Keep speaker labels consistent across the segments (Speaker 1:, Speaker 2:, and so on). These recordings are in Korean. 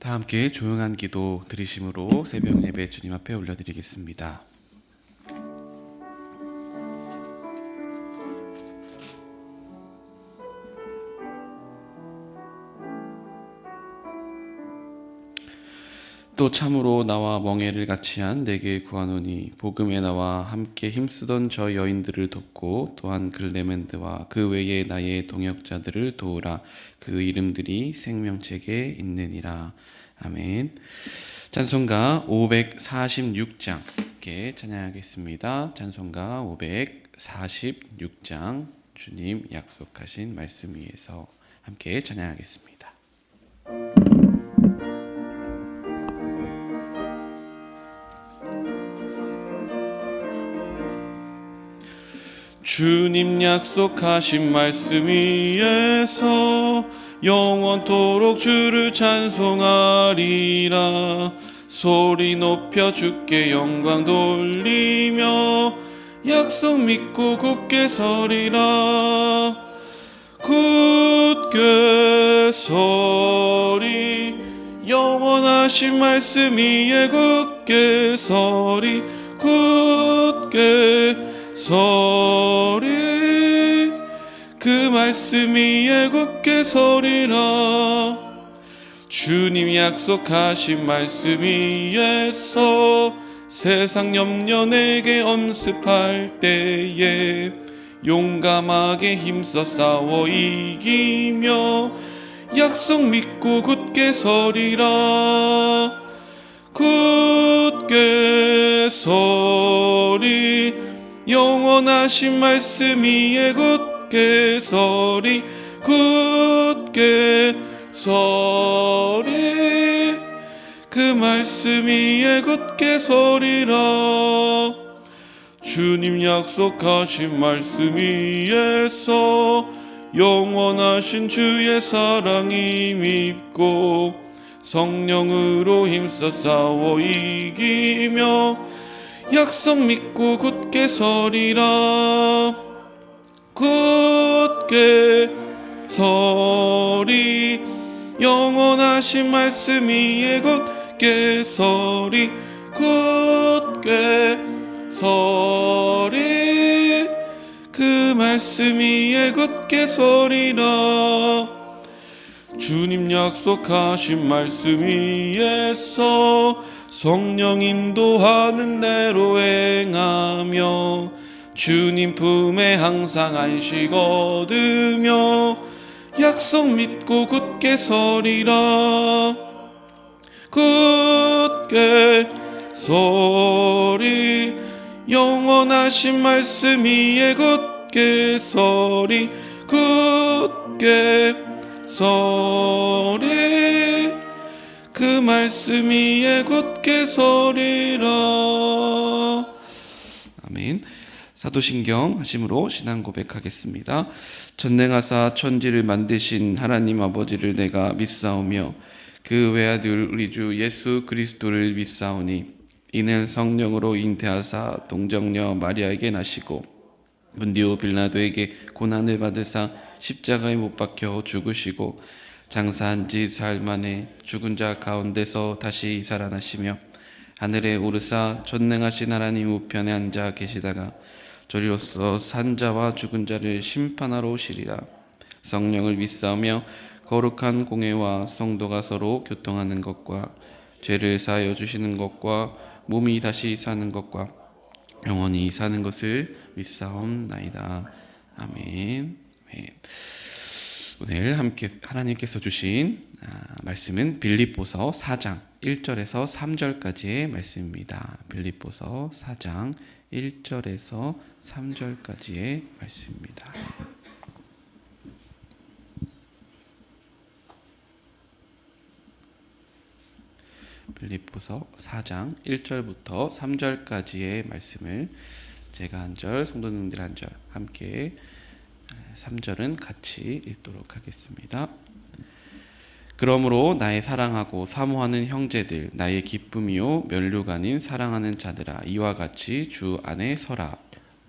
Speaker 1: 다 함께 조용한 기도 드리심으로 새벽 예배 주님 앞에 올려드리겠습니다. 또 참으로 나와 멍에를 같이한 내게 구하노니 복음에 나와 함께 힘쓰던 저 여인들을 돕고 또한 글레멘드와 그 외에 나의 동역자들을 도우라. 그 이름들이 생명책에 있느니라. 아멘. 찬송가 546장 함께 찬양하겠습니다. 찬송가 546장 주님 약속하신 말씀 위에서 함께 찬양하겠습니다. 주님 약속하신 말씀 위에서 영원토록 주를 찬송하리라. 소리 높여 주께 영광 돌리며 약속 믿고 굳게 서리라. 굳게 서리 영원하신 말씀 위에 굳게 서리. 굳게 서리 그 말씀 위에 굳게 서리라. 주님 약속하신 말씀 위에서 세상 염려 내게 엄습할 때에 용감하게 힘써 싸워 이기며 약속 믿고 굳게 서리라. 굳게 서리 영원하신 말씀 위에 굳게 서리. 굳게 서리 그 말씀 위에 굳게 서리라. 주님 약속하신 말씀 위에서 영원하신 주의 사랑이 밉고 성령으로 힘써 싸워 이기며 약속 믿고 굳게 서리라. 굳게 서리 영원하신 말씀 위에 굳게 서리. 굳게 서리 그 말씀 위에 굳게 서리라. 주님 약속하신 말씀 위에서 성령 인도하는 대로 행하며 주님 품에 항상 안식 얻으며 약속 믿고 굳게 서리라. 굳게 서리 영원하신 말씀 위에 굳게 서리. 굳게 서리 그 말씀 위에 굳게 서리라. 아멘. 사도신경 하심으로 신앙 고백하겠습니다. 전능하사 천지를 만드신 하나님 아버지를 내가 믿사오며 그 외아들 우리 주 예수 그리스도를 믿사오니 이는 성령으로 잉태하사 동정녀 마리아에게 나시고 본디오 빌라도에게 고난을 받으사 십자가에 못 박혀 죽으시고 장사한 지 사흘 만에 죽은 자 가운데서 다시 살아나시며 하늘에 오르사 전능하신 하나님 우편에 앉아 계시다가 저리로서 산 자와 죽은 자를 심판하러 오시리라. 성령을 믿사오며 거룩한 공회와 성도가 서로 교통하는 것과 죄를 사하여 주시는 것과 몸이 다시 사는 것과 영원히 사는 것을 믿사옵나이다. 아멘. 네. 오늘 함께 하나님께서 주신 말씀은 빌립보서 4장 1절에서 3절까지의 말씀입니다. 빌립보서 4장 1절에서 3절까지의 말씀입니다. 빌립보서 4장 1절부터 3절까지의 말씀을 제가 한 절, 성도님들 한 절 함께 3절은 같이 읽도록 하겠습니다. 그러므로 나의 사랑하고 사모하는 형제들, 나의 기쁨이요 면류가 아닌 사랑하는 자들아, 이와 같이 주 안에 서라.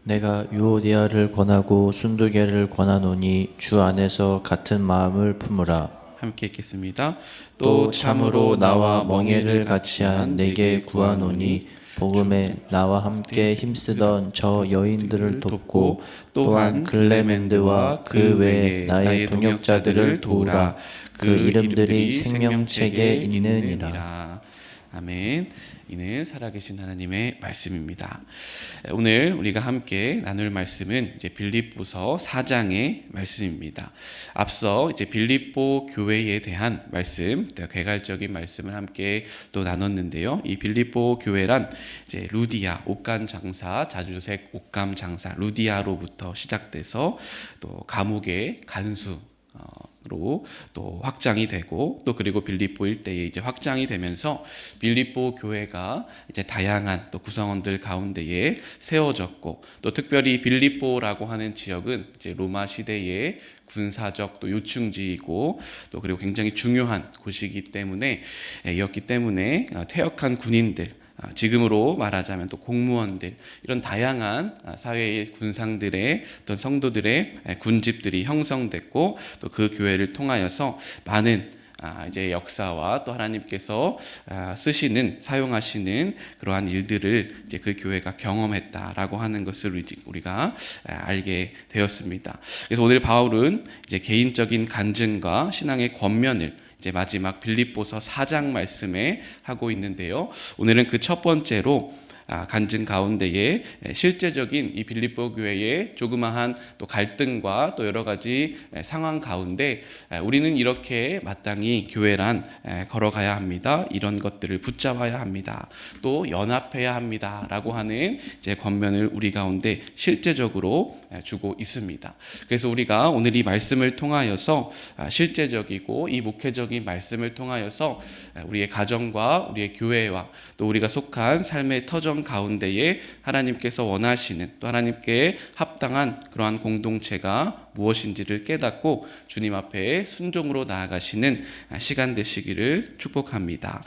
Speaker 2: 내가 유오디아를 권하고 순두개를 권하노니 주 안에서 같은 마음을 품으라.
Speaker 1: 함께 읽겠습니다.
Speaker 2: 또 참으로 나와 멍에를 같이 한 내게 구하노니 복음에 나와 함께 힘쓰던 저 여인들을 돕고 또한 클레멘드와 그 외에 나의 동역자들을 도우라. 그 이름들이 생명책에 있느니라.
Speaker 1: 아멘. 이는 살아계신 하나님의 말씀입니다. 오늘 우리가 함께 나눌 말씀은 이제 빌립보서 4장의 말씀입니다. 앞서 이제 빌립보 교회에 대한 말씀, 개괄적인 말씀을 함께 또 나눴는데요. 이 빌립보 교회란 이제 루디아 옷감 장사, 자주색 옷감 장사 루디아로부터 시작돼서 또 감옥의 간수 로 또 확장이 되고 또 그리고 빌립보 일대에 이제 확장이 되면서 빌립보 교회가 이제 다양한 또 구성원들 가운데에 세워졌고 또 특별히 빌립보라고 하는 지역은 이제 로마 시대의 군사적 또 요충지이고 또 그리고 굉장히 중요한 곳이기 때문에 이었기 때문에 퇴역한 군인들 지금으로 말하자면 또 공무원들 이런 다양한 사회의 군상들의 어떤 성도들의 군집들이 형성됐고 또 그 교회를 통하여서 많은 이제 역사와 또 하나님께서 쓰시는 사용하시는 그러한 일들을 이제 그 교회가 경험했다라고 하는 것을 우리가 알게 되었습니다. 그래서 오늘 바울은 이제 개인적인 간증과 신앙의 권면을 이제 마지막 빌립보서 4장 말씀에 하고 있는데요. 오늘은 그 첫 번째로 간증 가운데에 실제적인 이 빌립보 교회의 조그마한 또 갈등과 또 여러 가지 상황 가운데 우리는 이렇게 마땅히 교회란 걸어가야 합니다. 이런 것들을 붙잡아야 합니다. 또 연합해야 합니다라고 하는 이제 권면을 우리 가운데 실제적으로 주고 있습니다. 그래서 우리가 오늘 이 말씀을 통하여서 실제적이고 이 목회적인 말씀을 통하여서 우리의 가정과 우리의 교회와 또 우리가 속한 삶의 터전 가운데에 하나님께서 원하시는 또 하나님께 합당한 그러한 공동체가 무엇인지를 깨닫고 주님 앞에 순종으로 나아가시는 시간 되시기를 축복합니다.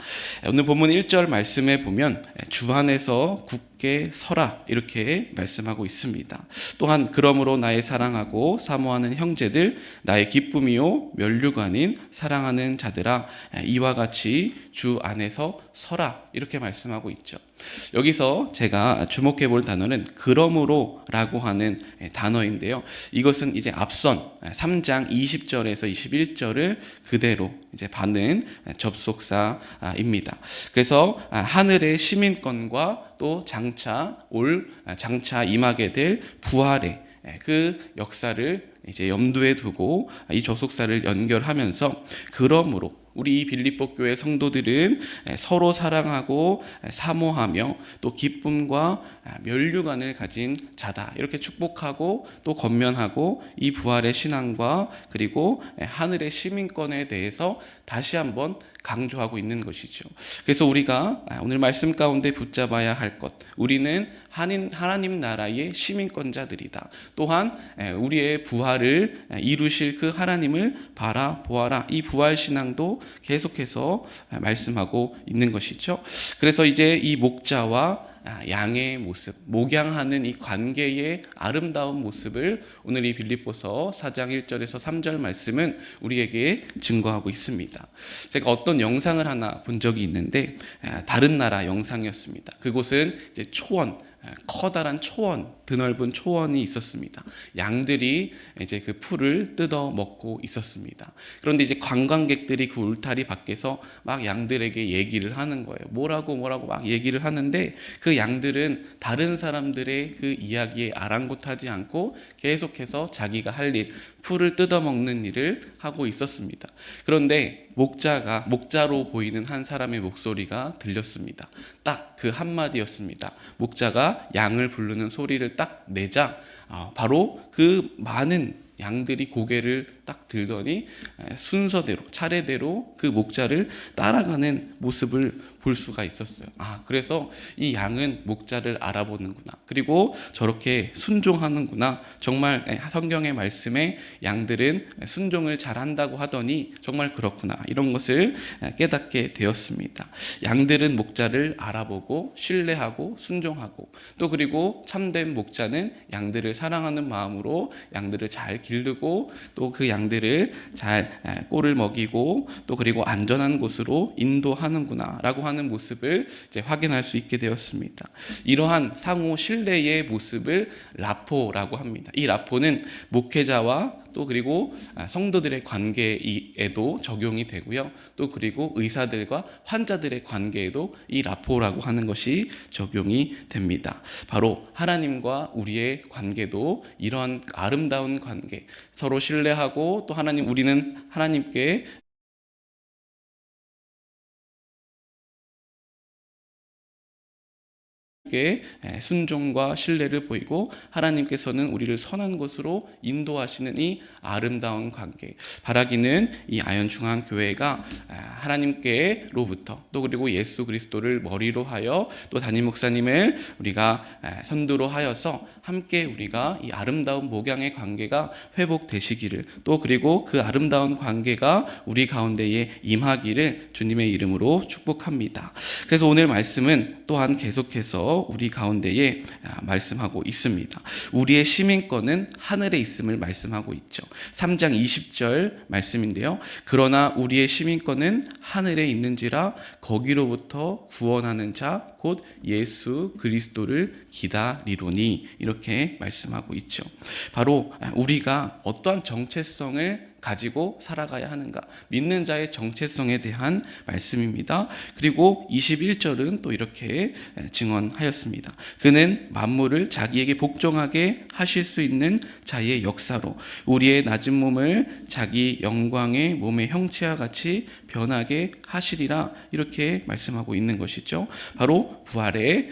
Speaker 1: 오늘 본문 1절 말씀에 보면 주 안에서 굳게 서라 이렇게 말씀하고 있습니다. 또한 그러므로 나의 사랑하고 사모하는 형제들 나의 기쁨이요 면류관인 사랑하는 자들아 이와 같이 주 안에서 서라 이렇게 말씀하고 있죠. 여기서 제가 주목해 볼 단어는 그러므로라고 하는 단어인데요. 이것은 이제 앞선 3장 20절에서 21절을 그대로 이제 받는 접속사입니다. 그래서 하늘의 시민권과 또 장차 임하게 될 부활의 그 역사를 이제 염두에 두고 이 접속사를 연결하면서 그러므로 우리 빌립보 교회 성도들은 서로 사랑하고 사모하며 또 기쁨과 면류관을 가진 자다 이렇게 축복하고 또 권면하고 이 부활의 신앙과 그리고 하늘의 시민권에 대해서 다시 한번 강조하고 있는 것이죠. 그래서 우리가 오늘 말씀 가운데 붙잡아야 할 것, 우리는 하나님 나라의 시민권자들이다. 또한 우리의 부활을 이루실 그 하나님을 바라보아라. 이 부활 신앙도 계속해서 말씀하고 있는 것이죠. 그래서 이제 이 목자와 양의 모습, 목양하는 이 관계의 아름다운 모습을 오늘 이 빌립보서 4장 1절에서 3절 말씀은 우리에게 증거하고 있습니다. 제가 어떤 영상을 하나 본 적이 있는데 다른 나라 영상이었습니다. 그곳은 이제 초원, 커다란 초원, 드넓은 초원이 있었습니다. 양들이 이제 그 풀을 뜯어 먹고 있었습니다. 그런데 이제 관광객들이 그 울타리 밖에서 막 양들에게 얘기를 하는 거예요. 뭐라고 막 얘기를 하는데 그 양들은 다른 사람들의 그 이야기에 아랑곳하지 않고 계속해서 자기가 할 일, 풀을 뜯어 먹는 일을 하고 있었습니다. 그런데 목자로 보이는 한 사람의 목소리가 들렸습니다. 딱 그 한마디였습니다. 목자가 양을 부르는 소리를 딱 내자 바로 그 많은 양들이 고개를 딱 들더니 순서대로 차례대로 그 목자를 따라가는 모습을 볼 수가 있었어요. 그래서 이 양은 목자를 알아보는구나. 그리고 저렇게 순종하는구나. 정말 성경의 말씀에 양들은 순종을 잘한다고 하더니 정말 그렇구나. 이런 것을 깨닫게 되었습니다. 양들은 목자를 알아보고 신뢰하고 순종하고 또 그리고 참된 목자는 양들을 사랑하는 마음으로 양들을 잘 기르고 또 그 양들을 잘 꼴을 먹이고 또 그리고 안전한 곳으로 인도하는구나 라고 하는 모습을 이제 확인할 수 있게 되었습니다. 이러한 상호 신뢰의 모습을 라포라고 합니다. 이 라포는 목회자와 또 그리고 성도들의 관계에도 적용이 되고요. 또 그리고 의사들과 환자들의 관계에도 이 라포라고 하는 것이 적용이 됩니다. 바로 하나님과 우리의 관계도 이러한 아름다운 관계, 서로 신뢰하고 또 우리는 하나님께 순종과 신뢰를 보이고 하나님께서는 우리를 선한 곳으로 인도하시는 이 아름다운 관계, 바라기는 이 아현중앙교회가 하나님께로부터 또 그리고 예수 그리스도를 머리로 하여 또 담임 목사님을 우리가 선두로 하여서 함께 우리가 이 아름다운 목양의 관계가 회복되시기를 또 그리고 그 아름다운 관계가 우리 가운데에 임하기를 주님의 이름으로 축복합니다. 그래서 오늘 말씀은 또한 계속해서 우리 가운데에 말씀하고 있습니다. 우리의 시민권은 하늘에 있음을 말씀하고 있죠. 3장 20절 말씀인데요. 그러나 우리의 시민권은 하늘에 있는지라 거기로부터 구원하는 자 곧 예수 그리스도를 기다리로니 이렇게 말씀하고 있죠. 바로 우리가 어떠한 정체성을 가지고 살아가야 하는가, 믿는 자의 정체성에 대한 말씀입니다. 그리고 21절은 또 이렇게 증언하였습니다. 그는 만물을 자기에게 복종하게 하실 수 있는 자의 역사로 우리의 낮은 몸을 자기 영광의 몸의 형체와 같이 변하게 하시리라 이렇게 말씀하고 있는 것이죠. 바로 부활의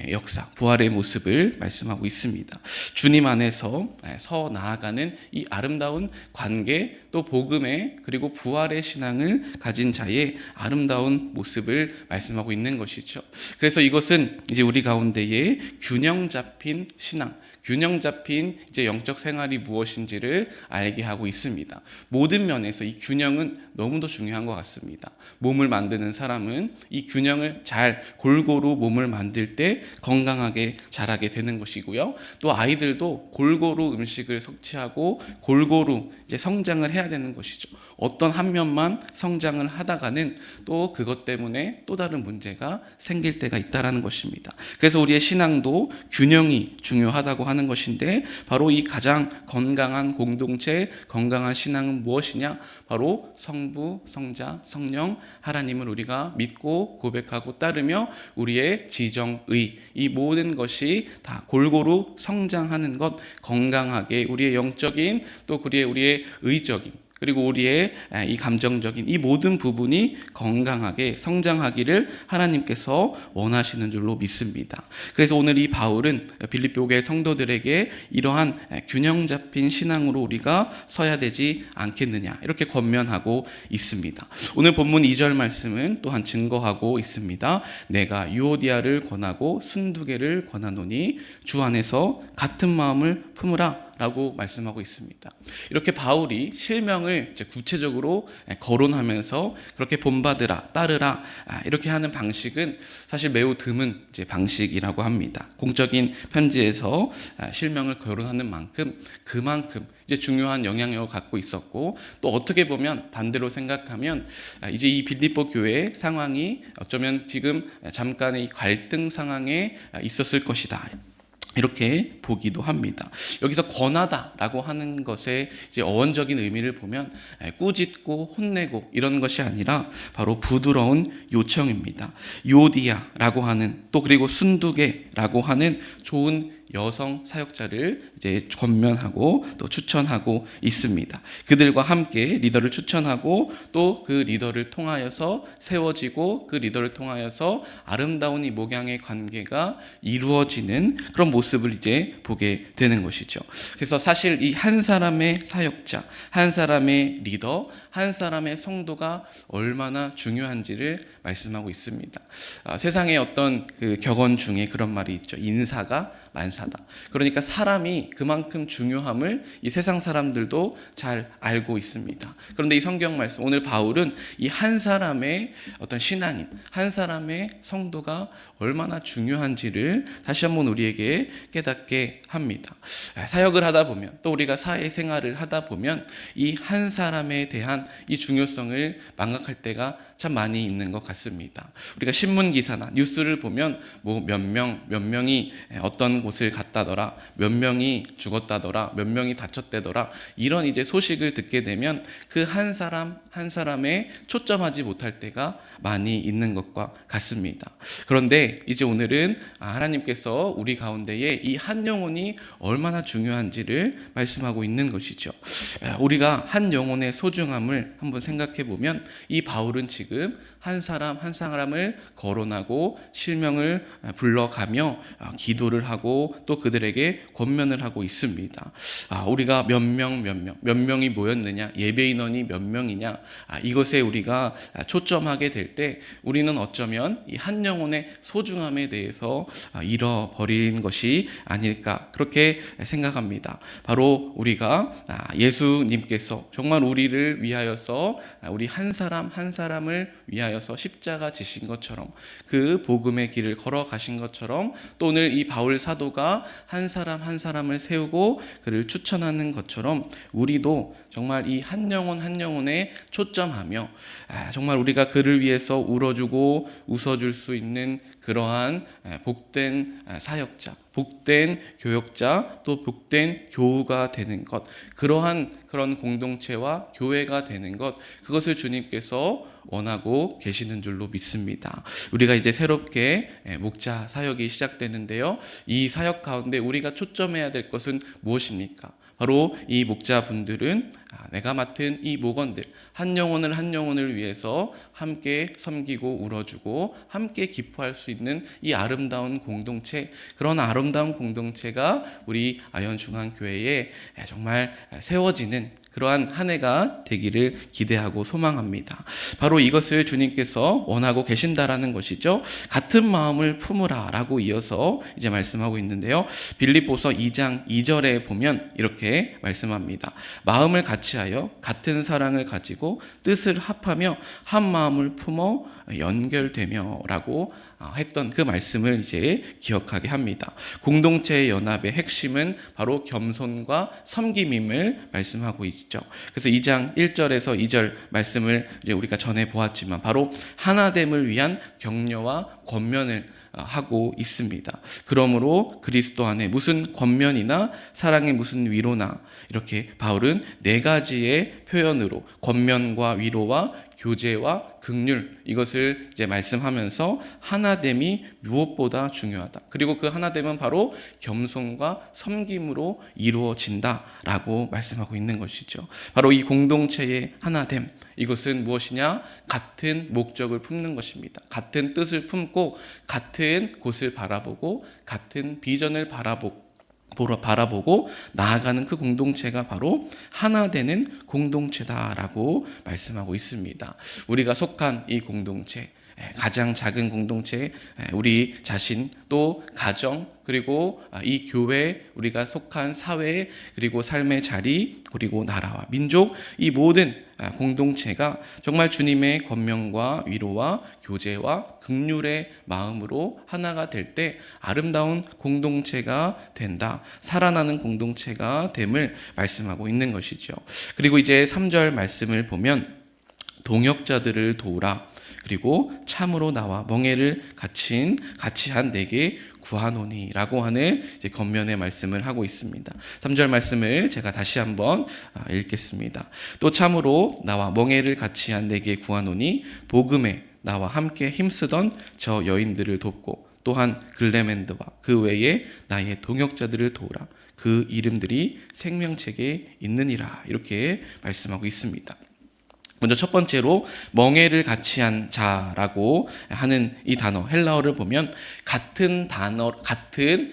Speaker 1: 역사, 부활의 모습을 말씀하고 있습니다. 주님 안에서 서 나아가는 이 아름다운 관계 또 복음의 그리고 부활의 신앙을 가진 자의 아름다운 모습을 말씀하고 있는 것이죠. 그래서 이것은 이제 우리 가운데에 균형 잡힌 신앙, 균형 잡힌 이제 영적 생활이 무엇인지를 알게 하고 있습니다. 모든 면에서 이 균형은 너무도 중요한 것 같습니다. 몸을 만드는 사람은 이 균형을 잘 골고루 몸을 만들 때 건강하게 자라게 되는 것이고요. 또 아이들도 골고루 음식을 섭취하고 골고루 이제 성장을 해야 되는 것이죠. 어떤 한 면만 성장을 하다가는 또 그것 때문에 또 다른 문제가 생길 때가 있다라는 것입니다. 그래서 우리의 신앙도 균형이 중요하다고 하는 것인데 바로 이 가장 건강한 공동체, 건강한 신앙은 무엇이냐? 바로 성부, 성자, 성령 하나님을 우리가 믿고 고백하고 따르며 우리의 지정의 이 모든 것이 다 골고루 성장하는 것, 건강하게 우리의 영적인 또 우리의 의적인 그리고 우리의 이 감정적인 이 모든 부분이 건강하게 성장하기를 하나님께서 원하시는 줄로 믿습니다. 그래서 오늘 이 바울은 빌립보 교회 성도들에게 이러한 균형 잡힌 신앙으로 우리가 서야 되지 않겠느냐 이렇게 권면하고 있습니다. 오늘 본문 2절 말씀은 또한 증거하고 있습니다. 내가 유오디아를 권하고 순두개를 권하노니 주 안에서 같은 마음을 품으라 라고 말씀하고 있습니다. 이렇게 바울이 실명을 이제 구체적으로 거론하면서 그렇게 본받으라, 따르라 이렇게 하는 방식은 사실 매우 드문 이제 방식이라고 합니다. 공적인 편지에서 실명을 거론하는 만큼 그만큼 이제 중요한 영향력을 갖고 있었고 또 어떻게 보면 반대로 생각하면 이제 이 빌립보 교회의 상황이 어쩌면 지금 잠깐의 이 갈등 상황에 있었을 것이다. 이렇게 보기도 합니다. 여기서 권하다라고 하는 것의 이제 어원적인 의미를 보면 꾸짖고 혼내고 이런 것이 아니라 바로 부드러운 요청입니다. 요디아라고 하는 또 그리고 순두개라고 하는 좋은 여성 사역자를 이제 권면하고 또 추천하고 있습니다. 그들과 함께 리더를 추천하고 또 그 리더를 통하여서 세워지고 그 리더를 통하여서 아름다운 이 목양의 관계가 이루어지는 그런 모습을 이제 보게 되는 것이죠. 그래서 사실 이 한 사람의 사역자, 한 사람의 리더, 한 사람의 성도가 얼마나 중요한지를 말씀하고 있습니다. 세상의 어떤 그 격언 중에 그런 말이 있죠. 인사가 만사다. 그러니까 사람이 그만큼 중요함을 이 세상 사람들도 잘 알고 있습니다. 그런데 이 성경 말씀, 오늘 바울은 이 한 사람의 어떤 신앙인, 한 사람의 성도가 얼마나 중요한지를 다시 한번 우리에게 깨닫게 합니다. 사역을 하다 보면, 또 우리가 사회생활을 하다 보면 이 한 사람에 대한 이 중요성을 망각할 때가 참 많이 있는 것 같습니다. 우리가 신문 기사나 뉴스를 보면 뭐 몇 명이 어떤 곳을 갔다더라, 몇 명이 죽었다더라, 몇 명이 다쳤다더라, 이런 이제 소식을 듣게 되면 그 한 사람 한 사람에 초점하지 못할 때가 많이 있는 것과 같습니다. 그런데 이제 오늘은 하나님께서 우리 가운데에 이 한 영혼이 얼마나 중요한지를 말씀하고 있는 것이죠. 우리가 한 영혼의 소중함을 한번 생각해 보면 이 바울은 지금 한 사람 한 사람을 거론하고 실명을 불러가며 기도를 하고 또 그들에게 권면을 하고 있습니다. 우리가 몇 명이 모였느냐, 예배 인원이 몇 명이냐, 이것에 우리가 초점하게 될 때 우리는 어쩌면 이 한 영혼의 소중함에 대해서 잃어버린 것이 아닐까, 그렇게 생각합니다. 바로 우리가 예수님께서 정말 우리를 위하여서, 우리 한 사람 한 사람을 위하여서 십자가 지신 것처럼, 그 복음의 길을 걸어가신 것처럼, 또 오늘 이 바울 사도가 한 사람 한 사람을 세우고 그를 추천하는 것처럼 우리도 정말 이 한 영혼 한 영혼에 초점하며 정말 우리가 그를 위해서 울어주고 웃어줄 수 있는 그러한 복된 사역자, 복된 교역자, 또 복된 교우가 되는 것, 그러한 그런 공동체와 교회가 되는 것, 그것을 주님께서 원하고 계시는 줄로 믿습니다. 우리가 이제 새롭게 목자 사역이 시작되는데요, 이 사역 가운데 우리가 초점해야 될 것은 무엇입니까? 바로 이 목자분들은 내가 맡은 이 목원들, 한 영혼을 위해서 함께 섬기고 울어주고 함께 기뻐할 수 있는 이 아름다운 공동체, 그런 아름다운 공동체가 우리 아현중앙교회에 정말 세워지는 그러한 한 해가 되기를 기대하고 소망합니다. 바로 이것을 주님께서 원하고 계신다라는 것이죠. 같은 마음을 품으라 라고 이어서 이제 말씀하고 있는데요, 빌립보서 2장 2절에 보면 이렇게 말씀합니다. 마음을 같이하여 같은 사랑을 가지고 뜻을 합하며 한 마음을 품어 연결되며 라고 했던 그 말씀을 이제 기억하게 합니다. 공동체의 연합의 핵심은 바로 겸손과 섬김임을 말씀하고 있죠. 그래서 2장 1절에서 2절 말씀을 이제 우리가 전에 보았지만 바로 하나됨을 위한 격려와 권면을 하고 있습니다. 그러므로 그리스도 안에 무슨 권면이나 사랑의 무슨 위로나, 이렇게 바울은 네 가지의 표현으로 권면과 위로와 교제와 긍휼, 이것을 이제 말씀하면서 하나됨이 무엇보다 중요하다. 그리고 그 하나됨은 바로 겸손과 섬김으로 이루어진다라고 말씀하고 있는 것이죠. 바로 이 공동체의 하나됨, 이것은 무엇이냐? 같은 목적을 품는 것입니다. 같은 뜻을 품고 같은 곳을 바라보고 같은 비전을 바라보고 나아가는 그 공동체가 바로 하나 되는 공동체다라고 말씀하고 있습니다. 우리가 속한 이 공동체, 가장 작은 공동체, 우리 자신, 또 가정, 그리고 이 교회, 우리가 속한 사회, 그리고 삶의 자리, 그리고 나라와 민족, 이 모든 공동체가 정말 주님의 권면과 위로와 교제와 긍휼의 마음으로 하나가 될 때 아름다운 공동체가 된다, 살아나는 공동체가 됨을 말씀하고 있는 것이죠. 그리고 이제 3절 말씀을 보면 동역자들을 도우라, 그리고 참으로 나와 멍에를 같이 한 내게 구하노니라고 하는 이제 겉면의 말씀을 하고 있습니다. 3절 말씀을 제가 다시 한번 읽겠습니다. 또 참으로 나와 멍에를 같이 한 내게 구하노니 복음에 나와 함께 힘쓰던 저 여인들을 돕고 또한 글레멘드와 그 외에 나의 동역자들을 도우라. 그 이름들이 생명책에 있느니라. 이렇게 말씀하고 있습니다. 먼저 첫 번째로 멍에를 같이 한 자라고 하는 이 단어, 헬라어를 보면 같은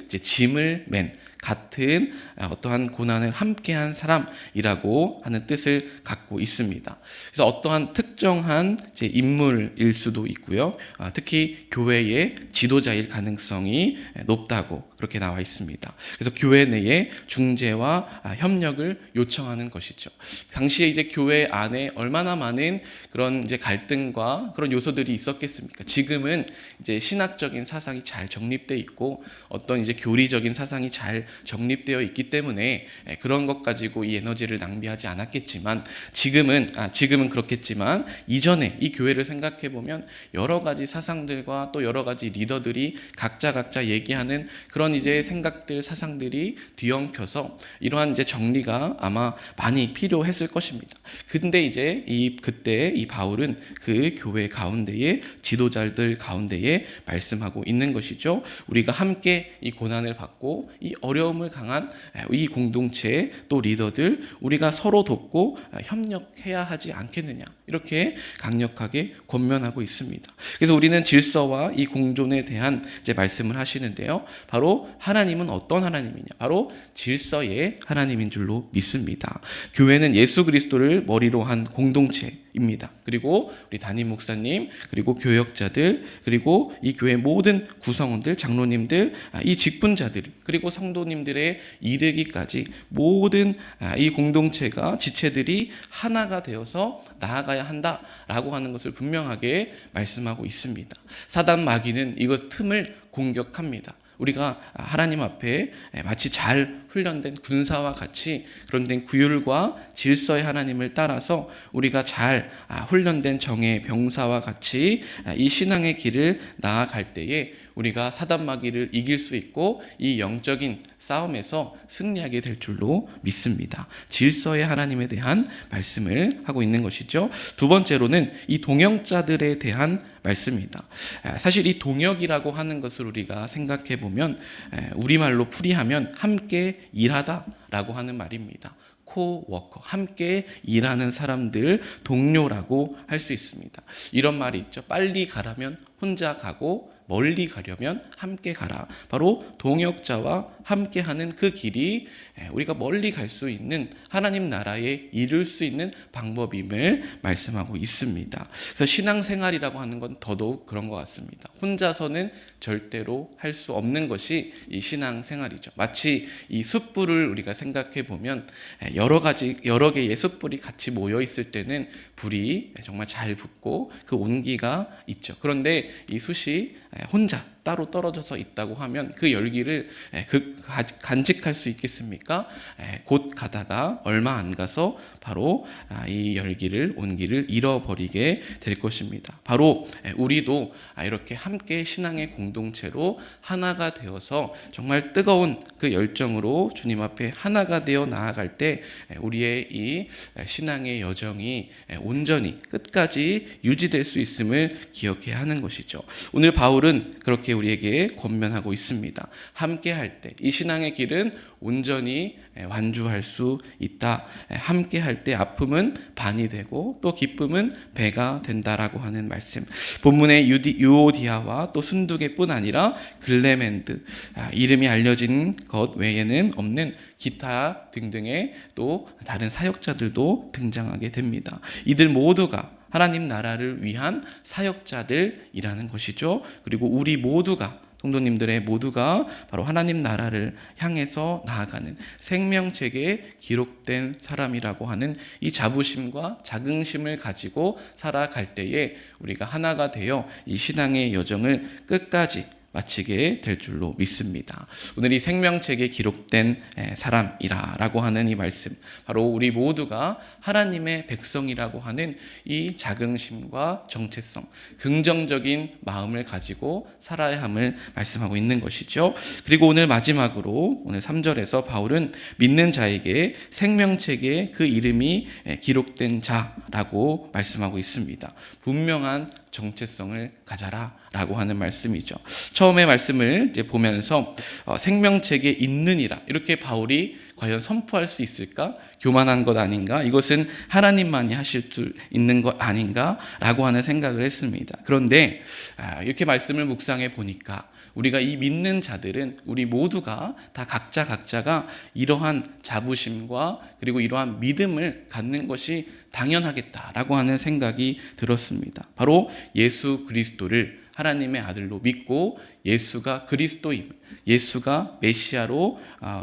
Speaker 1: 이제 짐을 맨, 같은 어떠한 고난을 함께한 사람이라고 하는 뜻을 갖고 있습니다. 그래서 어떠한 특정한 이제 인물일 수도 있고요. 특히 교회의 지도자일 가능성이 높다고 그렇게 나와 있습니다. 그래서 교회 내에 중재와 협력을 요청하는 것이죠. 당시에 이제 교회 안에 얼마나 많은 그런 이제 갈등과 그런 요소들이 있었겠습니까? 지금은 이제 신학적인 사상이 잘 정립되어 있고 어떤 이제 교리적인 사상이 잘 정립되어 있기 때문에 그런 것 가지고 이 에너지를 낭비하지 않았겠지만 지금은 그렇겠지만 이전에 이 교회를 생각해 보면 여러 가지 사상들과 또 여러 가지 리더들이 각자 얘기하는 그런 이제 생각들 사상들이 뒤엉켜서 이러한 이제 정리가 아마 많이 필요했을 것입니다. 근데 이제 그때 이 바울은 그 교회 가운데에 지도자들 가운데에 말씀하고 있는 것이죠. 우리가 함께 이 고난을 받고 이 어려움을 강한 이 공동체 또 리더들 우리가 서로 돕고 협력해야 하지 않겠느냐 이렇게 강력하게 권면하고 있습니다. 그래서 우리는 질서와 이 공존에 대한 이제 말씀을 하시는데요. 바로 하나님은 어떤 하나님이냐? 바로 질서의 하나님인 줄로 믿습니다. 교회는 예수 그리스도를 머리로 한 공동체입니다. 그리고 우리 담임 목사님, 그리고 교역자들, 그리고 이 교회 모든 구성원들, 장로님들, 이 직분자들, 그리고 성도님들의 이르기까지 모든 이 공동체가 지체들이 하나가 되어서 나아가야 한다라고 하는 것을 분명하게 말씀하고 있습니다. 사단 마귀는 이것 틈을 공격합니다. 우리가 하나님 앞에 마치 잘 훈련된 군사와 같이 그런 된 규율과 질서의 하나님을 따라서 우리가 잘 훈련된 정의 병사와 같이 이 신앙의 길을 나아갈 때에 우리가 사단 마귀를 이길 수 있고 이 영적인 싸움에서 승리하게 될 줄로 믿습니다. 질서의 하나님에 대한 말씀을 하고 있는 것이죠. 두 번째로는 이 동역자들에 대한 말씀입니다. 사실 이 동역이라고 하는 것을 우리가 생각해 보면 우리말로 풀이하면 함께 일하다라고 하는 말입니다. 코워커, 함께 일하는 사람들, 동료라고 할 수 있습니다. 이런 말이 있죠. 빨리 가라면 혼자 가고 멀리 가려면 함께 가라. 바로 동역자와 함께하는 그 길이 우리가 멀리 갈 수 있는 하나님 나라에 이룰 수 있는 방법임을 말씀하고 있습니다. 그래서 신앙생활이라고 하는 건 더더욱 그런 것 같습니다. 혼자서는 절대로 할 수 없는 것이 이 신앙생활이죠. 마치 이 숯불을 우리가 생각해 보면 여러 개의 숯불이 같이 모여 있을 때는 불이 정말 잘 붙고 그 온기가 있죠. 그런데 이 숯이 혼자 따로 떨어져서 있다고 하면 그 열기를 간직할 수 있겠습니까? 곧 가다가 얼마 안 가서 바로 이 온기를 잃어버리게 될 것입니다. 바로 우리도 이렇게 함께 신앙의 공동체로 하나가 되어서 정말 뜨거운 그 열정으로 주님 앞에 하나가 되어 나아갈 때 우리의 이 신앙의 여정이 온전히 끝까지 유지될 수 있음을 기억해야 하는 것이죠. 오늘 바울은 그렇게 우리에게 권면하고 있습니다. 함께 할 때 이 신앙의 길은 온전히 완주할 수 있다. 함께 할 때 아픔은 반이 되고 또 기쁨은 배가 된다라고 하는 말씀. 본문의 유오디아와 또 순두개뿐 아니라 글레멘드, 이름이 알려진 것 외에는 없는 기타 등등의 또 다른 사역자들도 등장하게 됩니다. 이들 모두가 하나님 나라를 위한 사역자들이라는 것이죠. 그리고 우리 모두가 성도님들의 모두가 바로 하나님 나라를 향해서 나아가는 생명책에 기록된 사람이라고 하는 이 자부심과 자긍심을 가지고 살아갈 때에 우리가 하나가 되어 이 신앙의 여정을 끝까지 마치게 될 줄로 믿습니다. 오늘 이 생명책에 기록된 사람이라고 하는 이 말씀, 바로 우리 모두가 하나님의 백성이라고 하는 이 자긍심과 정체성, 긍정적인 마음을 가지고 살아야 함을 말씀하고 있는 것이죠. 그리고 오늘 마지막으로 오늘 3절에서 바울은 믿는 자에게 생명책에 그 이름이 기록된 자라고 말씀하고 있습니다. 분명한 정체성을 가져라라고 하는 말씀이죠. 처음에 말씀을 이제 보면서 생명책에 있느니라 이렇게 바울이 과연 선포할 수 있을까? 교만한 것 아닌가? 이것은 하나님만이 하실 줄 있는 것 아닌가라고 하는 생각을 했습니다. 그런데 이렇게 말씀을 묵상해 보니까 우리가 이 믿는 자들은 우리 모두가 다 각자가 이러한 자부심과 그리고 이러한 믿음을 갖는 것이 당연하겠다라고 하는 생각이 들었습니다. 바로 예수 그리스도를 하나님의 아들로 믿고 예수가 그리스도임, 예수가 메시아로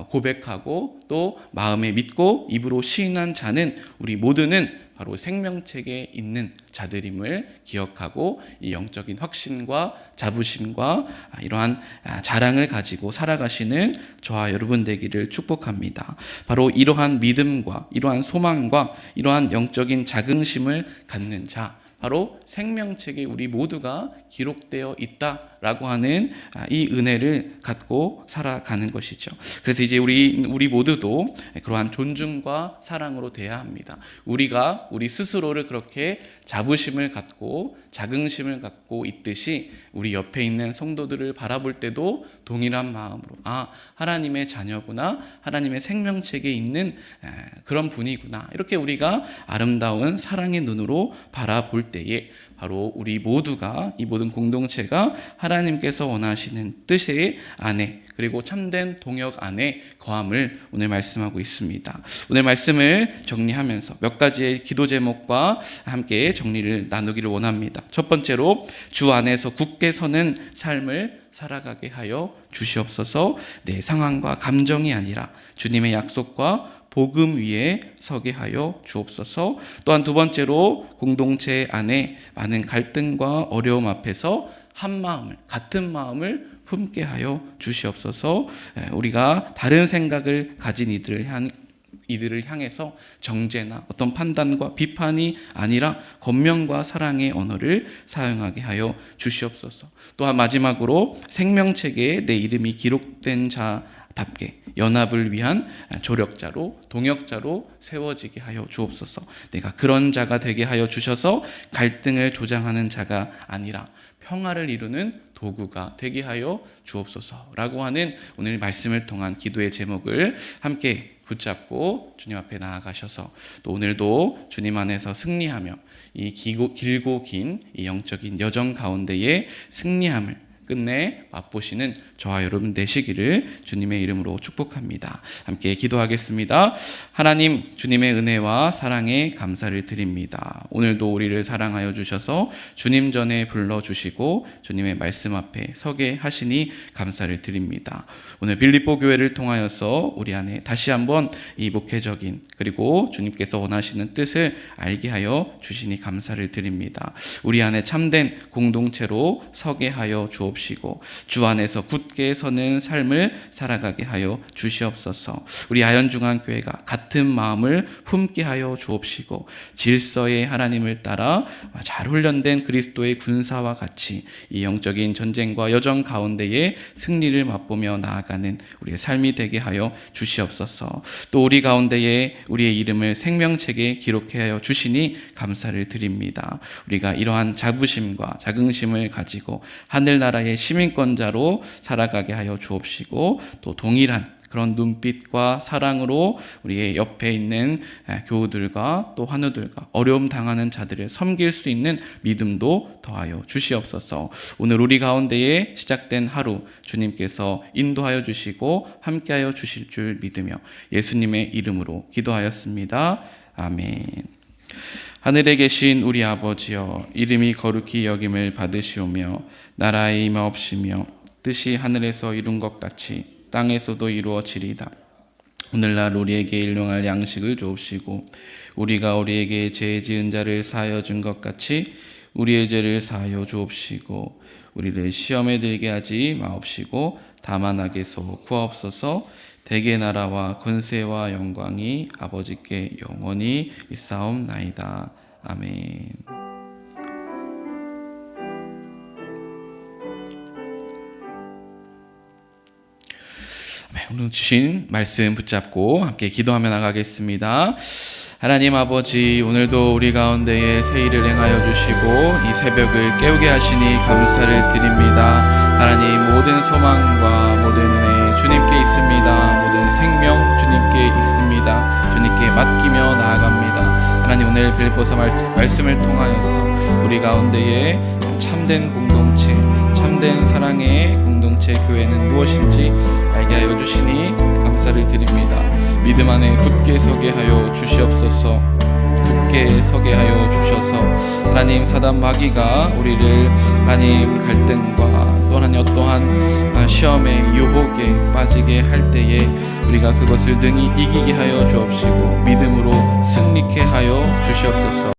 Speaker 1: 고백하고 또 마음에 믿고 입으로 시인한 자는 우리 모두는 바로 생명책에 있는 자들임을 기억하고 이 영적인 확신과 자부심과 이러한 자랑을 가지고 살아가시는 저와 여러분 되기를 축복합니다. 바로 이러한 믿음과 이러한 소망과 이러한 영적인 자긍심을 갖는 자, 바로 생명책에 우리 모두가 기록되어 있다라고 하는 이 은혜를 갖고 살아가는 것이죠. 그래서 이제 우리 모두도 그러한 존중과 사랑으로 대해야 합니다. 우리가 우리 스스로를 그렇게 자부심을 갖고 자긍심을 갖고 있듯이 우리 옆에 있는 성도들을 바라볼 때도 동일한 마음으로 하나님의 자녀구나, 하나님의 생명책에 있는 그런 분이구나, 이렇게 우리가 아름다운 사랑의 눈으로 바라볼 때에 바로 우리 모두가, 이 모든 공동체가 하나님께서 원하시는 뜻의 안에 그리고 참된 동역 안에 거함을 오늘 말씀하고 있습니다. 오늘 말씀을 정리하면서 몇 가지의 기도 제목과 함께 정리를 나누기를 원합니다. 첫 번째로 주 안에서 굳게 서는 삶을 살아가게 하여 주시옵소서. 내 상황과 감정이 아니라 주님의 약속과 복음 위에 서게 하여 주옵소서. 또한 두 번째로 공동체 안에 많은 갈등과 어려움 앞에서 한 마음을, 같은 마음을 품게 하여 주시옵소서. 우리가 다른 생각을 가진 이들을 향해서 정죄나 어떤 판단과 비판이 아니라 권면과 사랑의 언어를 사용하게 하여 주시옵소서. 또한 마지막으로 생명책에 내 이름이 기록된 자답게 연합을 위한 조력자로, 동역자로 세워지게 하여 주옵소서. 내가 그런 자가 되게 하여 주셔서 갈등을 조장하는 자가 아니라 평화를 이루는 도구가 되게 하여 주옵소서라고 하는 오늘 말씀을 통한 기도의 제목을 함께 붙잡고 주님 앞에 나아가셔서 또 오늘도 주님 안에서 승리하며 이 길고 긴 이 영적인 여정 가운데에 승리함을 끝내 맛보시는 저와 여러분 되시기를 주님의 이름으로 축복합니다. 함께 기도하겠습니다. 하나님, 주님의 은혜와 사랑에 감사를 드립니다. 오늘도 우리를 사랑하여 주셔서 주님 전에 불러주시고 주님의 말씀 앞에 서게 하시니 감사를 드립니다. 오늘 빌립보 교회를 통하여서 우리 안에 다시 한번 이 목회적인 그리고 주님께서 원하시는 뜻을 알게 하여 주시니 감사를 드립니다. 우리 안에 참된 공동체로 서게 하여 주옵시고 주 안에서 굳게 서는 삶을 살아가게 하여 주시옵소서. 우리 아현중앙교회가 같은 마음을 품게 하여 주옵시고 질서의 하나님을 따라 잘 훈련된 그리스도의 군사와 같이 이 영적인 전쟁과 여정 가운데에 승리를 맛보며 나아가는 우리의 삶이 되게 하여 주시옵소서. 또 우리 가운데에 우리의 이름을 생명책에 기록해 하여 주시니 감사를 드립니다. 우리가 이러한 자부심과 자긍심을 가지고 하늘나라의 시민권자로 살아가게 하여 주옵시고 또 동일한 그런 눈빛과 사랑으로 우리의 옆에 있는 교우들과 또 환우들과 어려움 당하는 자들을 섬길 수 있는 믿음도 더하여 주시옵소서. 오늘 우리 가운데에 시작된 하루 주님께서 인도하여 주시고 함께하여 주실 줄 믿으며 예수님의 이름으로 기도하였습니다. 아멘. 하늘에 계신 우리 아버지여, 이름이 거룩히 여김을 받으시오며 나라의 임하옵시며 뜻이 하늘에서 이룬 것 같이 땅에서도 이루어지리다. 오늘날 우리에게 일용할 양식을 주옵시고 우리가 우리에게 죄 지은 자를 사하여 준 것 같이 우리의 죄를 사하여 주옵시고 우리를 시험에 들게 하지 마옵시고 다만 악에서 구하옵소서. 대개 나라와 권세와 영광이 아버지께 영원히 있사옵나이다. 아멘. 오늘 주신 말씀 붙잡고 함께 기도하며 나가겠습니다. 하나님 아버지, 오늘도 우리 가운데에 새 일을 행하여 주시고 이 새벽을 깨우게 하시니 감사를 드립니다. 하나님, 모든 소망과 모든 은혜 주님께 있습니다. 모든 생명 주님께 있습니다. 주님께 맡기며 나아갑니다. 하나님, 오늘 빌립보서 말씀을 통하여서 우리 가운데에 참된 공동체, 참된 사랑의 공동체 교회는 무엇인지 알게 하여 주시니 감사를 드립니다. 믿음 안에 굳게 서게 하여 주시옵소서. 굳게 서게 하여 주셔서 하나님, 사단 마귀가 우리를 하나님 갈등과 또 하나님 어떠한 시험의 유혹에 빠지게 할 때에 우리가 그것을 능히 이기게 하여 주옵시고 믿음으로 승리케 하여 주시옵소서.